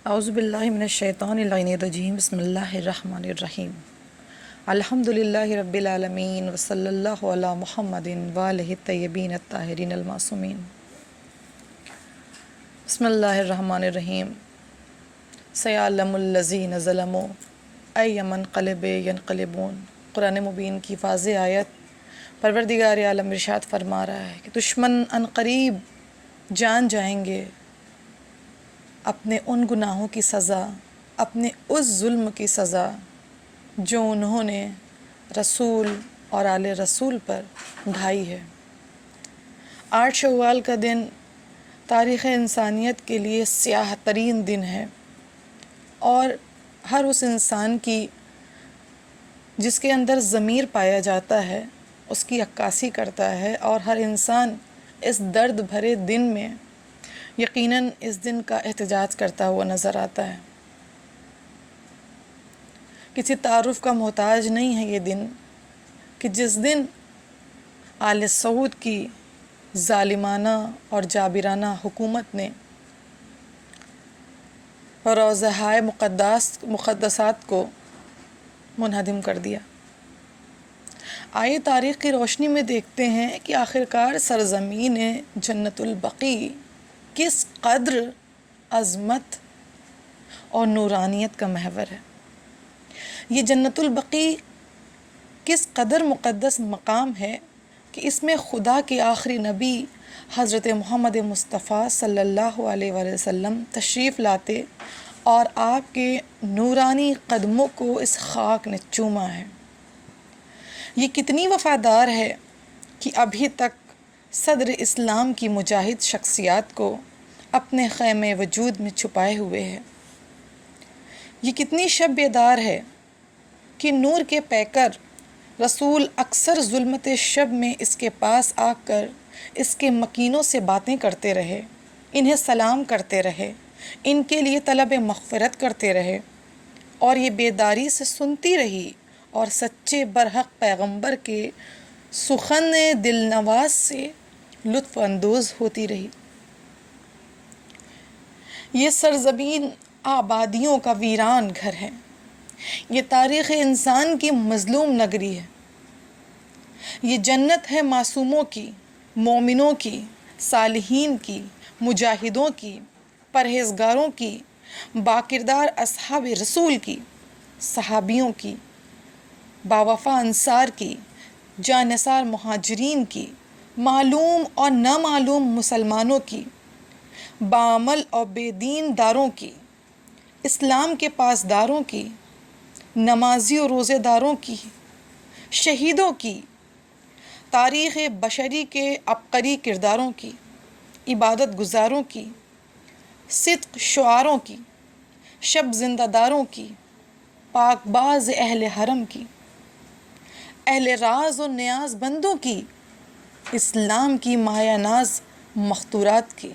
اعوذ باللہ من الشیطان الرجیم بسم اللہ الرحمن الرحیم الحمدللہ رب العالمین وصلی اللہ علی محمد وآلہ الطیبین الطاہرین المعصومین۔ بسم اللہ الرحمن الرحیم۔ سیعلم الذین ظلموا ای منقلب ینقلبون۔ قرآن مبین کی واضح آیت پروردگار عالم ارشاد فرما رہا ہے کہ دشمن عنقریب جان جائیں گے اپنے ان گناہوں کی سزا، اپنے اس ظلم کی سزا جو انہوں نے رسول اور آل رسول پر ڈھائی ہے۔ 8 شوال کا دن تاریخ انسانیت کے لیے سیاہ ترین دن ہے، اور ہر اس انسان کی جس کے اندر ضمیر پایا جاتا ہے اس کی عکاسی کرتا ہے، اور ہر انسان اس درد بھرے دن میں یقیناً اس دن کا احتجاج کرتا ہوا نظر آتا ہے۔ کسی تعارف کا محتاج نہیں ہے یہ دن کہ جس دن آل سعود کی ظالمانہ اور جابرانہ حکومت نے روضہ مقدسات کو منہدم کر دیا۔ آئے تاریخ کی روشنی میں دیکھتے ہیں کہ آخرکار سرزمین جنت البقیع کس قدر عظمت اور نورانیت کا محور ہے۔ یہ جنت البقیع کس قدر مقدس مقام ہے کہ اس میں خدا کے آخری نبی حضرت محمد مصطفیٰ صلی اللہ علیہ وآلہ وسلم تشریف لاتے اور آپ کے نورانی قدموں کو اس خاک نے چوما ہے۔ یہ کتنی وفادار ہے کہ ابھی تک صدر اسلام کی مجاہد شخصیات کو اپنے خیمے وجود میں چھپائے ہوئے ہے۔ یہ کتنی شب بیدار ہے کہ نور کے پیکر رسول اکثر ظلمت شب میں اس کے پاس آ کر اس کے مکینوں سے باتیں کرتے رہے، انہیں سلام کرتے رہے، ان کے لیے طلب مغفرت کرتے رہے، اور یہ بیداری سے سنتی رہی اور سچے برحق پیغمبر کے سخن دل نواز سے لطف اندوز ہوتی رہی۔ یہ سرزمین آبادیوں کا ویران گھر ہے، یہ تاریخ انسان کی مظلوم نگری ہے، یہ جنت ہے معصوموں کی، مومنوں کی، صالحین کی، مجاہدوں کی، پرہیزگاروں کی، باکردار اصحاب رسول کی، صحابیوں کی، باوفا انصار کی، جانثار مہاجرین کی، معلوم اور نامعلوم مسلمانوں کی، بعمل اور بے دین داروں کی، اسلام کے پاسداروں کی، نمازی اور روزے داروں کی، شہیدوں کی، تاریخ بشری کے عبقری کرداروں کی، عبادت گزاروں کی، صدق شعاروں کی، شب زندہ داروں کی، پاک باز اہل حرم کی، اہل راز و نیاز بندوں کی، اسلام کی مایہ ناز مختورات کی،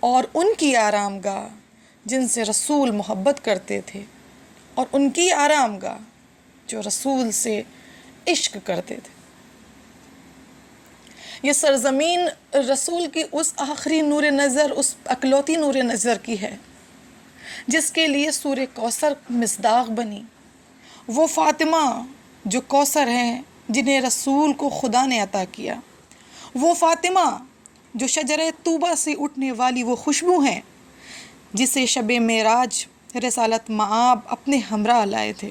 اور ان کی آرام گاہ جن سے رسول محبت کرتے تھے، اور ان کی آرام گاہ جو رسول سے عشق کرتے تھے۔ یہ سرزمین رسول کی اس آخری نور نظر، اس اکلوتی نور نظر کی ہے جس کے لیے سورہ کوثر مصداق بنی۔ وہ فاطمہ جو کوثر ہیں جنہیں رسول کو خدا نے عطا کیا، وہ فاطمہ جو شجرہ طوبہ سے اٹھنے والی وہ خوشبو ہیں جسے شب معراج رسالت مآب اپنے ہمراہ لائے تھے،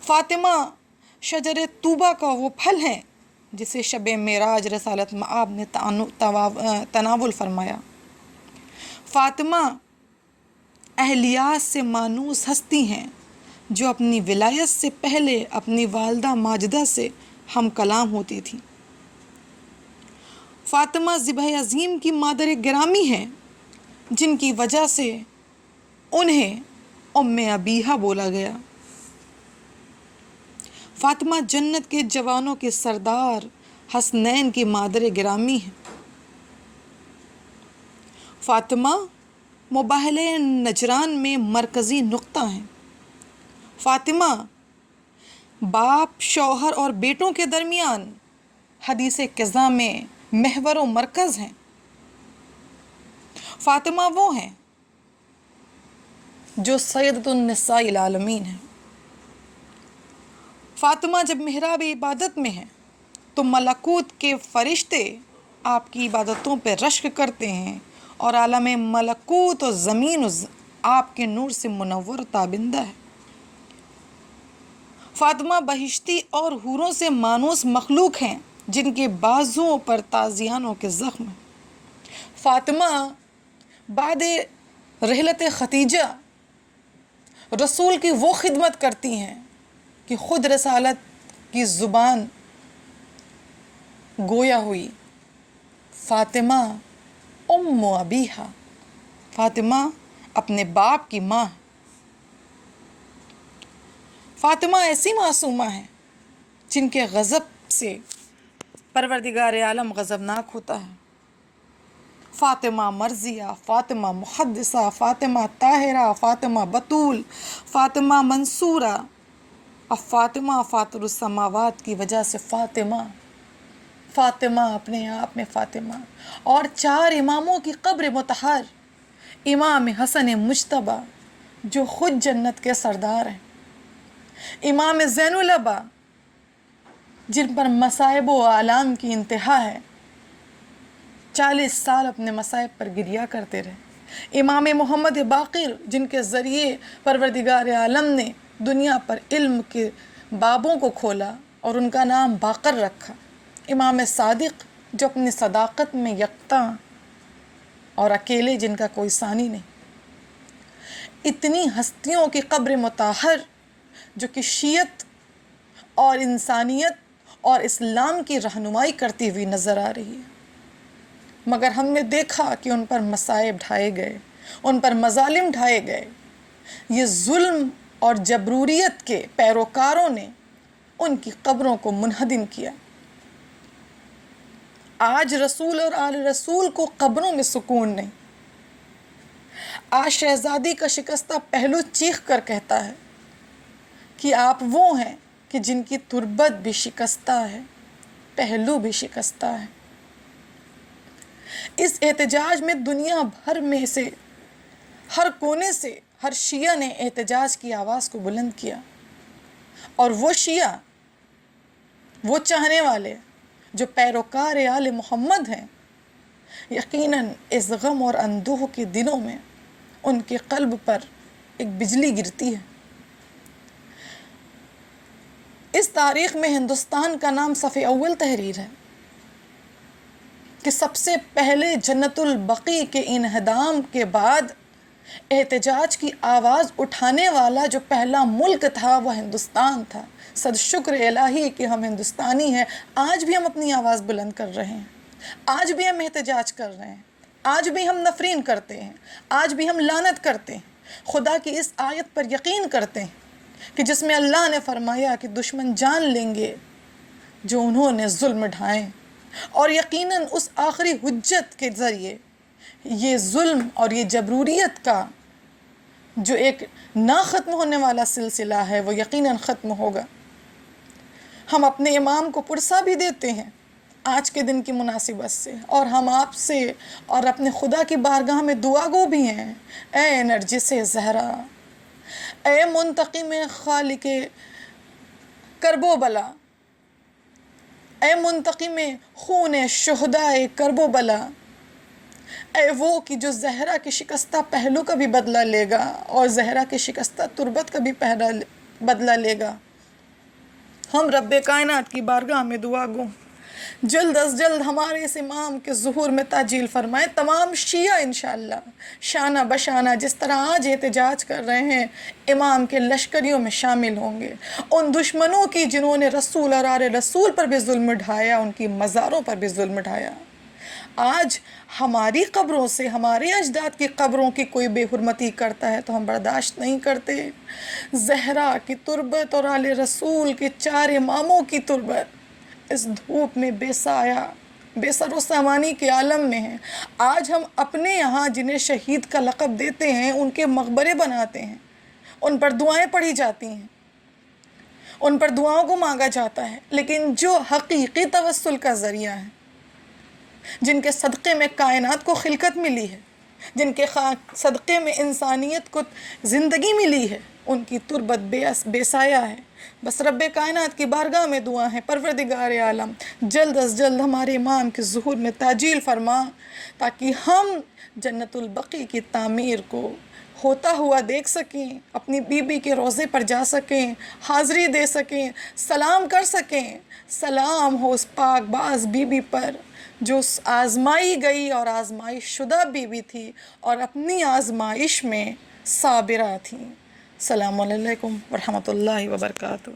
فاطمہ شجرہ طوبہ کا وہ پھل ہیں جسے شب معراج رسالت مآب نے تناول فرمایا، فاطمہ اہلیاس سے مانوس ہستی ہیں جو اپنی ولایت سے پہلے اپنی والدہ ماجدہ سے ہم کلام ہوتی تھی، فاطمہ ذبح عظیم کی مادر گرامی ہیں جن کی وجہ سے انہیں ام ابیہا بولا گیا، فاطمہ جنت کے جوانوں کے سردار حسنین کی مادر گرامی ہیں، فاطمہ مباہلہ نجران میں مرکزی نقطہ ہیں، فاطمہ باپ، شوہر اور بیٹوں کے درمیان حدیث قضا میں محور و مرکز ہیں، فاطمہ وہ ہیں جو سیدۃ النساء العالمین ہے۔ فاطمہ جب محراب عبادت میں ہے تو ملکوت کے فرشتے آپ کی عبادتوں پہ رشک کرتے ہیں اور عالم ملکوت و زمین آپ کے نور سے منور تابندہ ہے۔ فاطمہ بہشتی اور حوروں سے مانوس مخلوق ہیں جن کے بازوؤں پر تازیانوں کے زخم ہیں۔ فاطمہ بعد رحلت ختیجہ رسول کی وہ خدمت کرتی ہیں کہ خود رسالت کی زبان گویا ہوئی۔ فاطمہ ام ابیہا، فاطمہ اپنے باپ کی ماں۔ فاطمہ ایسی معصومہ ہیں جن کے غضب سے پروردگار عالم غضبناک ہوتا ہے۔ فاطمہ مرضیہ، فاطمہ محدثہ، فاطمہ طاہرہ، فاطمہ بتول، فاطمہ منصورہ، اب فاطمہ فاطر السماوات کی وجہ سے فاطمہ اپنے آپ میں فاطمہ۔ اور 4 اماموں کی قبر مطہر، امام حسن مجتبیٰ جو خود جنت کے سردار ہیں، امام زین العبا جن پر مصائب و آلام کی انتہا ہے، 40 سال اپنے مصائب پر گریہ کرتے رہے، امام محمد باقر جن کے ذریعے پروردگار عالم نے دنیا پر علم کے بابوں کو کھولا اور ان کا نام باقر رکھا، امام صادق جو اپنی صداقت میں یکتا اور اکیلے جن کا کوئی ثانی نہیں۔ اتنی ہستیوں کی قبر مطہر جو کہ شیعت اور انسانیت اور اسلام کی رہنمائی کرتی ہوئی نظر آ رہی ہے، مگر ہم نے دیکھا کہ ان پر مصائب ڈھائے گئے، ان پر مظالم ڈھائے گئے۔ یہ ظلم اور جبروریت کے پیروکاروں نے ان کی قبروں کو منہدم کیا۔ آج رسول اور آل رسول کو قبروں میں سکون نہیں۔ آج شہزادی کا شکستہ پہلو چیخ کر کہتا ہے کہ آپ وہ ہیں کہ جن کی تربت بھی شکستہ ہے، پہلو بھی شکستہ ہے۔ اس احتجاج میں دنیا بھر میں سے ہر کونے سے ہر شیعہ نے احتجاج کی آواز کو بلند کیا، اور وہ شیعہ، وہ چاہنے والے جو پیروکار آل محمد ہیں، یقیناً اس غم اور اندوہ کے دنوں میں ان کے قلب پر ایک بجلی گرتی ہے۔ اس تاریخ میں ہندوستان کا نام صف اول تحریر ہے کہ سب سے پہلے جنت البقیع کے انہدام کے بعد احتجاج کی آواز اٹھانے والا جو پہلا ملک تھا وہ ہندوستان تھا۔ صد شکر الہی کہ ہم ہندوستانی ہیں، آج بھی ہم اپنی آواز بلند کر رہے ہیں، آج بھی ہم احتجاج کر رہے ہیں، آج بھی ہم نفرین کرتے ہیں، آج بھی ہم لعنت کرتے ہیں، خدا کی اس آیت پر یقین کرتے ہیں کہ جس میں اللہ نے فرمایا کہ دشمن جان لیں گے جو انہوں نے ظلم ڈھائیں، اور یقیناً اس آخری حجت کے ذریعے یہ ظلم اور یہ جبروریت کا جو ایک نہ ختم ہونے والا سلسلہ ہے وہ یقیناً ختم ہوگا۔ ہم اپنے امام کو پرسہ بھی دیتے ہیں آج کے دن کی مناسبت سے، اور ہم آپ سے اور اپنے خدا کی بارگاہ میں دعا گو بھی ہیں۔ اے نرجس زہرا، اے منتقم خالق کرب و بلا، اے منتقم خون شہداء کرب و بلا، اے وہ کہ جو زہرا کے شکستہ پہلو کا بھی بدلہ لے گا اور زہرا کے شکستہ تربت کا بھی بدلہ لے گا۔ ہم رب کائنات کی بارگاہ میں دعا گو جلد از جلد ہمارے اس امام کے ظہور میں تعجیل فرمائے۔ تمام شیعہ انشاءاللہ شانہ بشانہ جس طرح آج احتجاج کر رہے ہیں امام کے لشکریوں میں شامل ہوں گے، ان دشمنوں کی جنہوں نے رسول اور آل رسول پر بھی ظلم ڈھایا، ان کی مزاروں پر بھی ظلم ڈھایا۔ آج ہماری قبروں سے، ہمارے اجداد کی قبروں کی کوئی بے حرمتی کرتا ہے تو ہم برداشت نہیں کرتے۔ زہرا کی تربت اور آل رسول کے 4 اماموں کی تربت اس دھوپ میں بے سایہ، بے سر و سامانی کے عالم میں ہیں۔ آج ہم اپنے یہاں جنہیں شہید کا لقب دیتے ہیں ان کے مقبرے بناتے ہیں، ان پر دعائیں پڑھی جاتی ہیں، ان پر دعاؤں کو مانگا جاتا ہے، لیکن جو حقیقی توسل کا ذریعہ ہے، جن کے صدقے میں کائنات کو خلقت ملی ہے، جن کے صدقے میں انسانیت کو زندگی ملی ہے، ان کی تربت بے سایہ ہے۔ بس رب کائنات کی بارگاہ میں دعا ہے، پروردگار عالم جلد از جلد ہمارے امام کے ظہور میں تعجیل فرما، تاکہ ہم جنت البقیع کی تعمیر کو ہوتا ہوا دیکھ سکیں، اپنی بیوی کے روضے پر جا سکیں، حاضری دے سکیں، سلام کر سکیں۔ سلام ہو اس پاک باز بیوی پر جو آزمائی گئی اور آزمائش شدہ بیوی تھی اور اپنی آزمائش میں صابرہ تھیں۔ السلام علیکم ورحمۃ اللہ وبرکاتہ۔